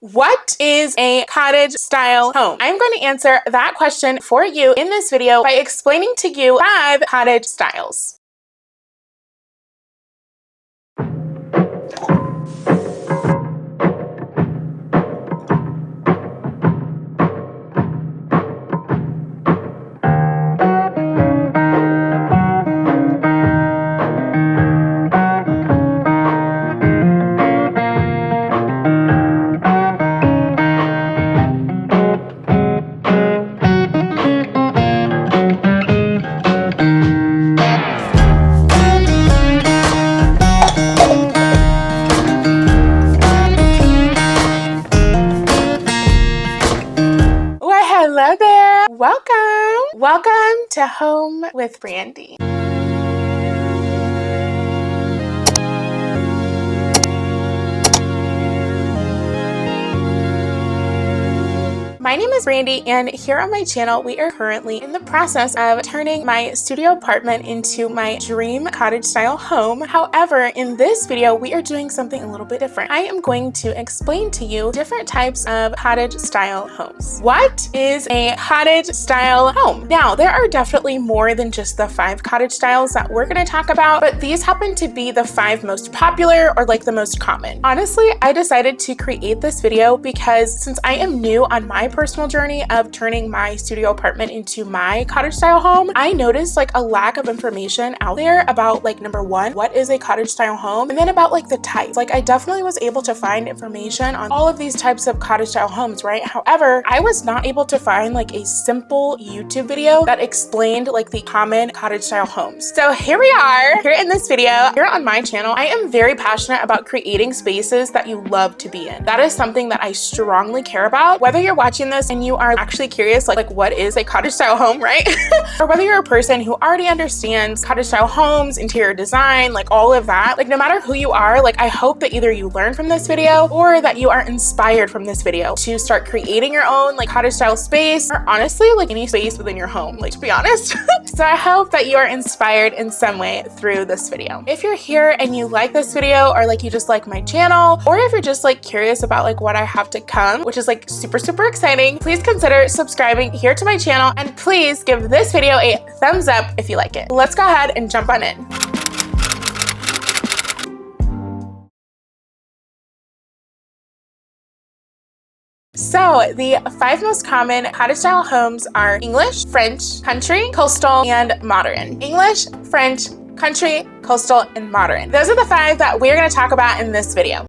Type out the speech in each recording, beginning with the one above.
What is a cottage style home? I'm going to answer that question for you in this video by explaining to you 5 cottage styles. Hello there. Welcome to Home with Brandi. My name is Brandi, and here on my channel, we are currently in the process of turning my studio apartment into my dream cottage style home. However, in this video, we are doing something a little bit different. I am going to explain to you different types of cottage style homes. What is a cottage style home? Now, there are definitely more than just the 5 cottage styles that we're going to talk about, but these happen to be the 5 most popular or like the most common. Honestly, I decided to create this video because since I am new on my personal journey of turning my studio apartment into my cottage style home, I noticed like a lack of information out there about like number 1, what is a cottage style home, and then about like the types. Like I definitely was able to find information on all of these types of cottage style homes, right? However, I was not able to find like a simple YouTube video that explained like the common cottage style homes. So here we are, here in this video, here on my channel. I am very passionate about creating spaces that you love to be in. That is something that I strongly care about. Whether you're watching this and you are actually curious like what is a cottage style home, right? Or whether you're a person who already understands cottage style homes, interior design, like all of that, like no matter who you are, like I hope that either you learn from this video or that you are inspired from this video to start creating your own like cottage style space, or honestly like any space within your home, like to be honest. So I hope that you are inspired in some way through this video. If you're here and you like this video, or like you just like my channel, or if you're just like curious about like what I have to come, which is like super exciting, please consider subscribing here to my channel, and please give this video a thumbs up if you like it. Let's go ahead and jump on in. So the 5 most common cottage style homes are English, French, country, coastal, and modern. English, French, country, coastal, and modern. Those are the 5 that we're going to talk about in this video.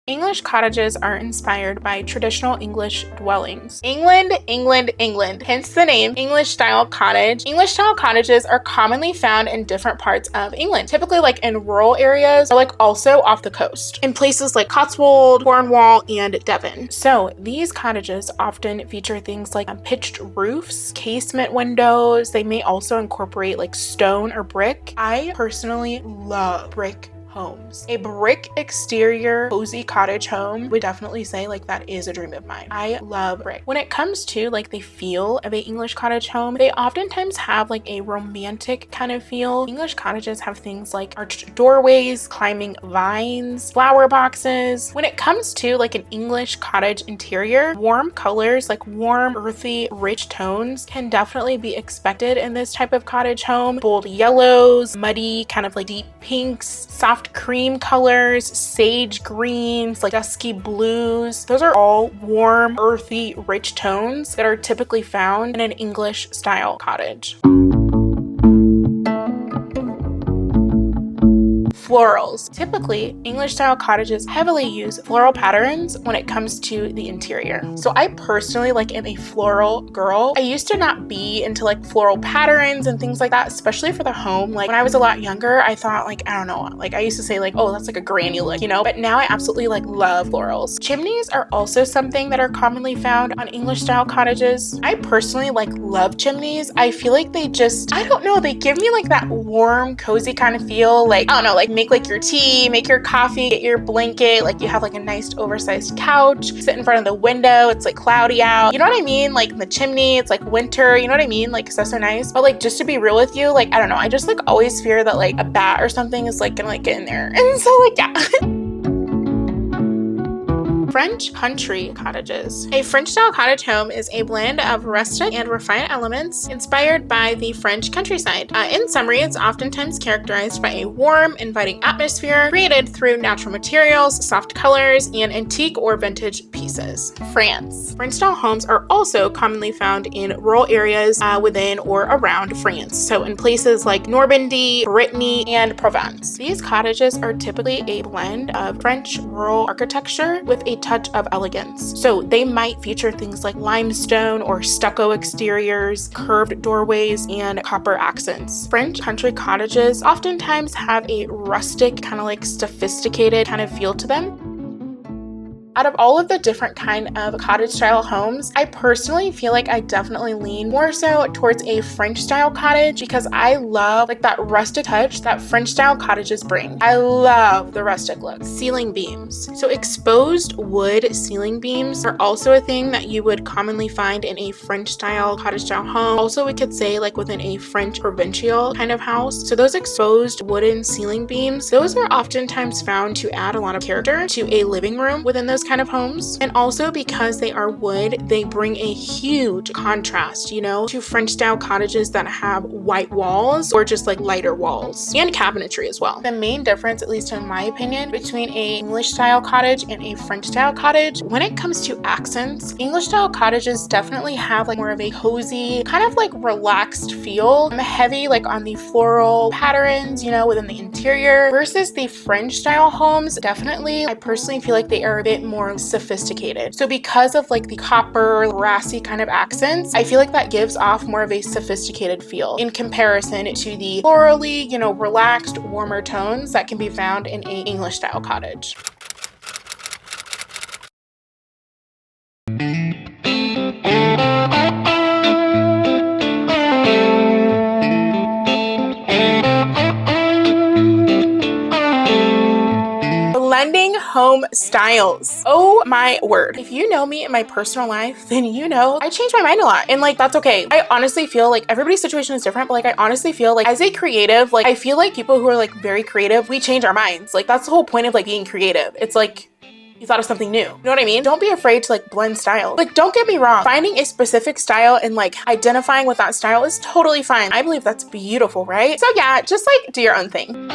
English cottages are inspired by traditional English dwellings. England, hence the name English style cottage. English style cottages are commonly found in different parts of England, typically like in rural areas or like also off the coast, in places like Cotswold, Cornwall, and Devon. So these cottages often feature things like pitched roofs, casement windows. They may also incorporate like stone or brick. I personally love brick homes. A brick exterior cozy cottage home would definitely say like that is a dream of mine. I love brick. When it comes to like the feel of an English cottage home, they oftentimes have like a romantic kind of feel. English cottages have things like arched doorways, climbing vines, flower boxes. When it comes to like an English cottage interior, warm colors, like warm, earthy, rich tones can definitely be expected in this type of cottage home. Bold yellows, muddy, kind of like deep pinks, soft cream colors, sage greens, like dusky blues. Those are all warm, earthy, rich tones that are typically found in an English style cottage. Florals. Typically, English style cottages heavily use floral patterns when it comes to the interior. So I personally like am a floral girl. I used to not be into like floral patterns and things like that, especially for the home. Like when I was a lot younger, I thought like, I don't know, like I used to say like, oh, that's like a granny look, you know? But now I absolutely like love florals. Chimneys are also something that are commonly found on English style cottages. I personally like love chimneys. I feel like they just, I don't know, they give me like that warm, cozy kind of feel. Like, I don't know, like make like your tea, make your coffee, get your blanket, like you have like a nice oversized couch, sit in front of the window, it's like cloudy out, you know what I mean? Like the chimney, it's like winter, you know what I mean? Like so nice. But like just to be real with you, like I don't know, I just like always fear that like a bat or something is like gonna like get in there. And so like yeah. French country cottages. A French style cottage home is a blend of rustic and refined elements inspired by the French countryside. In summary, it's oftentimes characterized by a warm, inviting atmosphere created through natural materials, soft colors, and antique or vintage pieces. France. French style homes are also commonly found in rural areas within or around France, so in places like Normandy, Brittany, and Provence. These cottages are typically a blend of French rural architecture with a touch of elegance. So they might feature things like limestone or stucco exteriors, curved doorways, and copper accents. French country cottages oftentimes have a rustic, kind of like sophisticated kind of feel to them. Out of all of the different kind of cottage style homes, I personally feel like I definitely lean more so towards a French style cottage because I love like that rustic touch that French style cottages bring. I love the rustic look. Ceiling beams. So exposed wood ceiling beams are also a thing that you would commonly find in a French style cottage style home. Also, we could say like within a French provincial kind of house. So those exposed wooden ceiling beams, those are oftentimes found to add a lot of character to a living room within those kind of homes. And also because they are wood, they bring a huge contrast, you know, to French style cottages that have white walls or just like lighter walls and cabinetry as well. The main difference, at least in my opinion, between a English style cottage and a French style cottage, when it comes to accents, English style cottages definitely have like more of a cozy, kind of like relaxed feel. I'm heavy like on the floral patterns, you know, within the interior, versus the French style homes. Definitely, I personally feel like they are a bit more sophisticated. So because of like the copper, brassy kind of accents, I feel like that gives off more of a sophisticated feel in comparison to the florally, you know, relaxed, warmer tones that can be found in a English style cottage. Blending home styles. Oh my word. If you know me in my personal life, then you know I change my mind a lot. And like, that's okay. I honestly feel like everybody's situation is different, but like, I honestly feel like as a creative, like I feel like people who are like very creative, we change our minds. Like that's the whole point of like being creative. It's like, you thought of something new. You know what I mean? Don't be afraid to like blend styles. Like, don't get me wrong. Finding a specific style and like identifying with that style is totally fine. I believe that's beautiful, right? So yeah, just like do your own thing.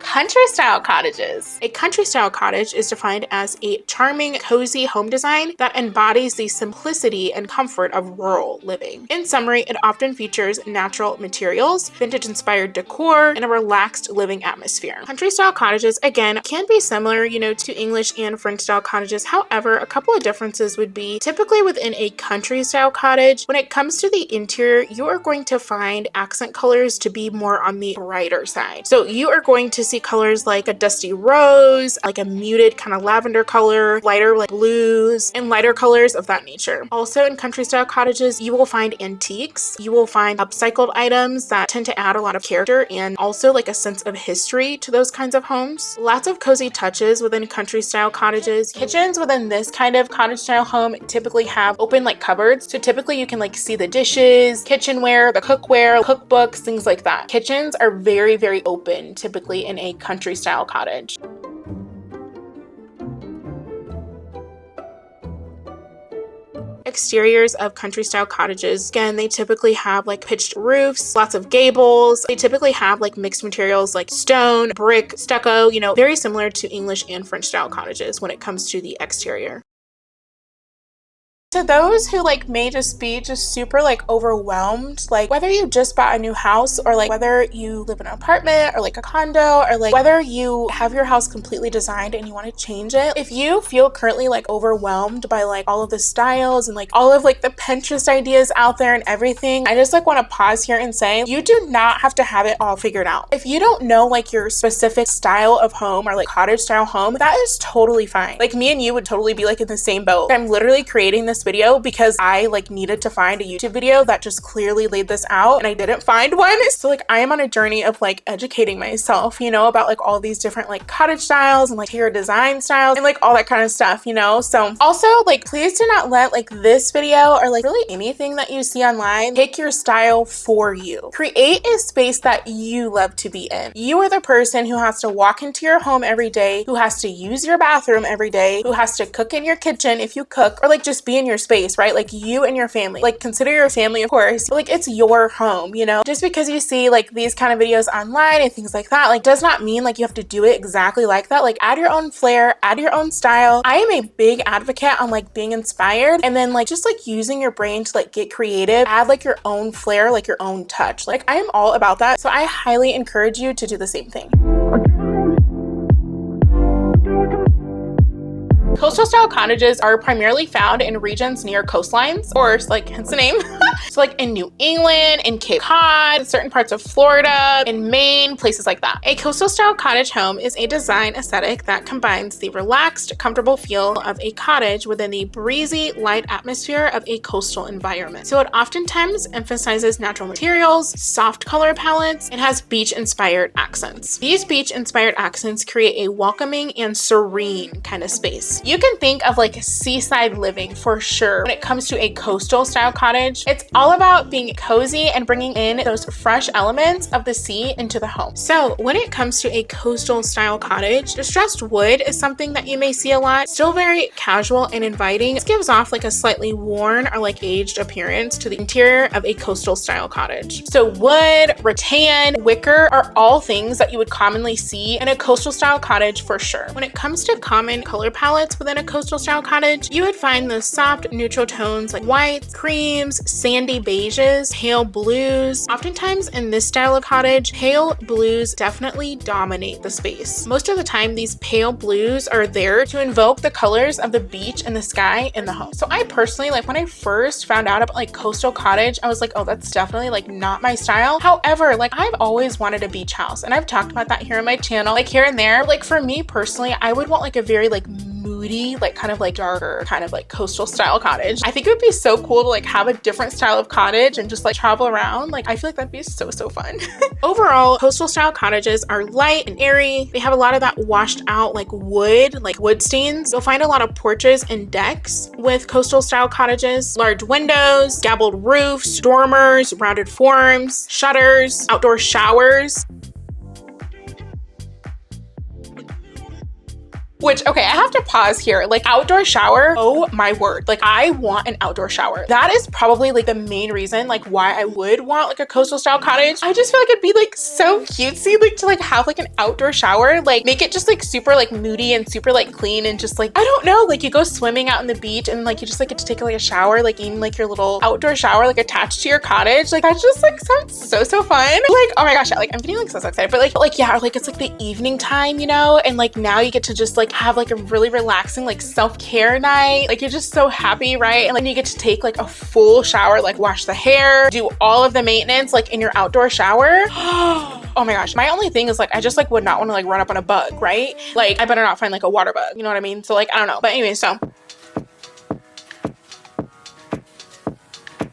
Country style cottages. A country style cottage is defined as a charming, cozy home design that embodies the simplicity and comfort of rural living. In summary, it often features natural materials, vintage-inspired decor, and a relaxed living atmosphere. Country style cottages, again, can be similar, you know, to English and French style cottages. However, a couple of differences would be typically within a country style cottage, when it comes to the interior, you are going to find accent colors to be more on the brighter side. So you are going to see colors like a dusty rose, like a muted kind of lavender color, lighter like blues, and lighter colors of that nature. Also in country style cottages, you will find antiques, you will find upcycled items that tend to add a lot of character and also like a sense of history to those kinds of homes. Lots of cozy touches within country style cottages. Kitchens within this kind of cottage style home typically have open like cupboards. So typically you can like see the dishes, kitchenware, the cookware, cookbooks, things like that. Kitchens are very, very open typically in a country style cottage. Exteriors of country style cottages, again, they typically have like pitched roofs, lots of gables. They typically have like mixed materials like stone, brick, stucco, you know, very similar to English and French style cottages when it comes to the exterior. To those who like may just be super like overwhelmed, like whether you just bought a new house or like whether you live in an apartment or like a condo or like whether you have your house completely designed and you want to change it, if you feel currently like overwhelmed by like all of the styles and like all of like the Pinterest ideas out there and everything, I just like want to pause here and say you do not have to have it all figured out. If you don't know like your specific style of home or like cottage style home, that is totally fine. Like me and you would totally be like in the same boat. I'm literally creating this this video because I like needed to find a YouTube video that just clearly laid this out, and I didn't find one. So like I am on a journey of like educating myself, you know, about like all these different like cottage styles and like interior design styles and like all that kind of stuff, you know. So also like please do not let like this video or like really anything that you see online pick your style for you. Create a space that you love to be in. You are the person who has to walk into your home every day, who has to use your bathroom every day, who has to cook in your kitchen if you cook, or like just be in your space, right? Like you and your family, like consider your family, of course, but, like it's your home, you know. Just because you see like these kind of videos online and things like that, like does not mean like you have to do it exactly like that. Like add your own flair, add your own style. I am a big advocate on like being inspired and then like just like using your brain to like get creative, add like your own flair, like your own touch. Like I am all about that. So I highly encourage you to do the same thing. Coastal style cottages are primarily found in regions near coastlines, or like hence the name. So like in New England, in Cape Cod, certain parts of Florida, in Maine, places like that. A coastal style cottage home is a design aesthetic that combines the relaxed, comfortable feel of a cottage within the breezy, light atmosphere of a coastal environment. So it oftentimes emphasizes natural materials, soft color palettes, and has beach-inspired accents. These beach-inspired accents create a welcoming and serene kind of space. You can think of like seaside living for sure when it comes to a coastal style cottage. It's all about being cozy and bringing in those fresh elements of the sea into the home. So when it comes to a coastal style cottage, distressed wood is something that you may see a lot. Still very casual and inviting. It gives off like a slightly worn or like aged appearance to the interior of a coastal style cottage. So wood, rattan, wicker are all things that you would commonly see in a coastal style cottage for sure. When it comes to common color palettes within a coastal style cottage, you would find those soft neutral tones like whites, creams, sandy beiges, pale blues. Oftentimes in this style of cottage, pale blues definitely dominate the space. Most of the time, these pale blues are there to invoke the colors of the beach and the sky in the home. So I personally, like when I first found out about like coastal cottage, I was like, oh, that's definitely like not my style. However, like I've always wanted a beach house, and I've talked about that here on my channel, like here and there. Like for me personally, I would want like a very like moody, like kind of like darker kind of like coastal style cottage. I think it would be so cool to like have a different style of cottage and just like travel around. Like I feel like that'd be so fun. Overall, coastal style cottages are light and airy. They have a lot of that washed out like wood stains. You'll find a lot of porches and decks with coastal style cottages, large windows, gabled roofs, dormers, rounded forms, shutters, outdoor showers. Which, okay, I have to pause here. Like outdoor shower, oh my word. Like I want an outdoor shower. That is probably like the main reason like why I would want like a coastal style cottage. I just feel like it'd be like so cutesy like to like have like an outdoor shower, like make it just like super like moody and super like clean and just like, I don't know, like you go swimming out in the beach and like you just like get to take like a shower, like in like your little outdoor shower like attached to your cottage. Like that just like sounds so fun. Like, oh my gosh, like I'm getting like so excited. But like yeah, like it's like the evening time, you know, and like now you get to just like have like a really relaxing like self-care night. Like you're just so happy, right? And then you get to take like a full shower, like wash the hair, do all of the maintenance like in your outdoor shower. Oh my gosh, my only thing is like I just like would not want to like run up on a bug, right? Like I better not find like a water bug, you know what I mean? So like I don't know, but anyway, so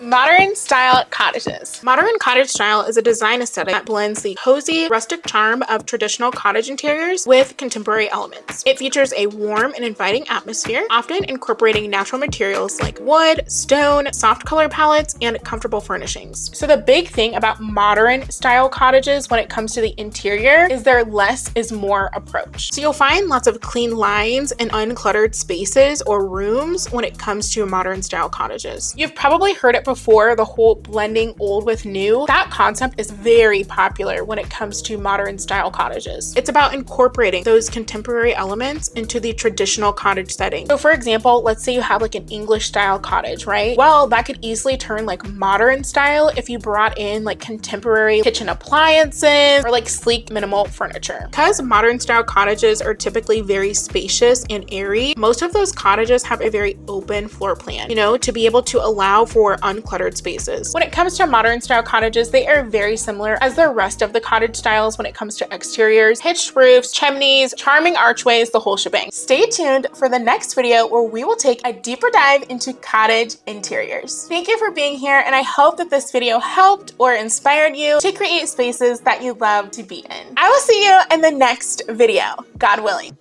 modern style cottages. Modern cottage style is a design aesthetic that blends the cozy, rustic charm of traditional cottage interiors with contemporary elements. It features a warm and inviting atmosphere, often incorporating natural materials like wood, stone, soft color palettes, and comfortable furnishings. So the big thing about modern style cottages when it comes to the interior is their less is more approach. So you'll find lots of clean lines and uncluttered spaces or rooms when it comes to modern style cottages. You've probably heard it before, the whole blending old with new. That concept is very popular when it comes to modern style cottages. It's about incorporating those contemporary elements into the traditional cottage setting. So for example, let's say you have like an English style cottage, right? Well, that could easily turn like modern style if you brought in like contemporary kitchen appliances or like sleek minimal furniture. Because modern style cottages are typically very spacious and airy, most of those cottages have a very open floor plan, you know, to be able to allow for uncluttered uncluttered spaces. When it comes to modern style cottages, they are very similar as the rest of the cottage styles when it comes to exteriors, pitched roofs, chimneys, charming archways, the whole shebang. Stay tuned for the next video where we will take a deeper dive into cottage interiors. Thank you for being here, and I hope that this video helped or inspired you to create spaces that you love to be in. I will see you in the next video, God willing.